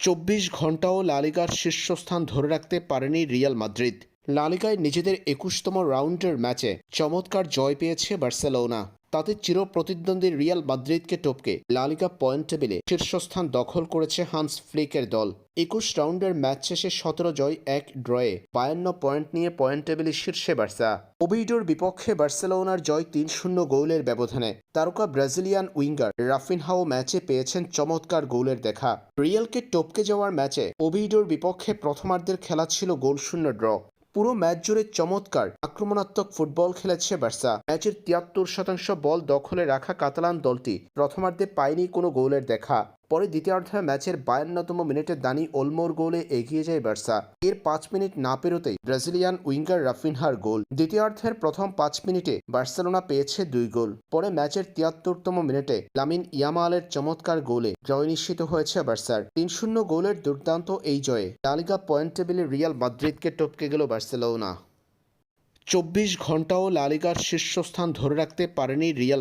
24 ঘন্টাও লা লিগার শীর্ষস্থান ধরে রাখতে পারেনি রিয়াল মাদ্রিদ। লা লিগায় নিজেদের 21তম রাউন্ডের ম্যাচে চমৎকার জয় পেয়েছে বার্সেলোনা। তাতে চিরপ্রতিদ্বন্দ্বী রিয়াল মাদ্রিদকে টপকে লা লিগা পয়েন্ট টেবিলে শীর্ষস্থান দখল করেছে হান্স ফ্লিকের দল। 21 রাউন্ডের ম্যাচ শেষে 17 জয় 1 ড্রয়ে 52 পয়েন্ট নিয়ে পয়েন্ট টেবিলে শীর্ষে বার্সা। ওভিডোর বিপক্ষে বার্সেলোনার জয় 3-0 গোলের ব্যবধানে। তারকা ব্রাজিলিয়ান উইঙ্গার রাফিনহাও ম্যাচে পেয়েছেন চমৎকার গোলের দেখা। রিয়ালকে টপকে যাওয়ার ম্যাচে ওভিডোর বিপক্ষে প্রথমার্ধের খেলা ছিল গোলশূন্য ড্র। পুরো ম্যাচ জুড়ে চমৎকার আক্রমণাত্মক ফুটবল খেলেছে বার্সা। ম্যাচের 73% বল দখলে রাখা কাতালান দলটি প্রথমার্ধে পায়নি কোনো গোলের দেখা। পরে দ্বিতীয়ার্ধে ম্যাচের 52তম মিনিটে দানি ওলমোর গোলে এগিয়ে যায় বার্সা। এর 5 মিনিট না পেরোতেই ব্রাজিলিয়ান উইঙ্গার রাফিনহার গোল। দ্বিতীয়ার্ধের প্রথম 5 মিনিটে বার্সেলোনা পেয়েছে 2 গোল। পরে ম্যাচের 73তম মিনিটে লামিন ইয়ামালের চমৎকার গোলে জয় নিশ্চিত হয়েছে বার্সার। 3-0 গোলের দুর্দান্ত এই জয়ে লা লিগা পয়েন্ট টেবিলে রিয়াল মাদ্রিদকে টপকে গেল বার্সেলোনা। 24 ঘন্টাও লা লিগার শীর্ষস্থান ধরে রাখতে পারেনি রিয়াল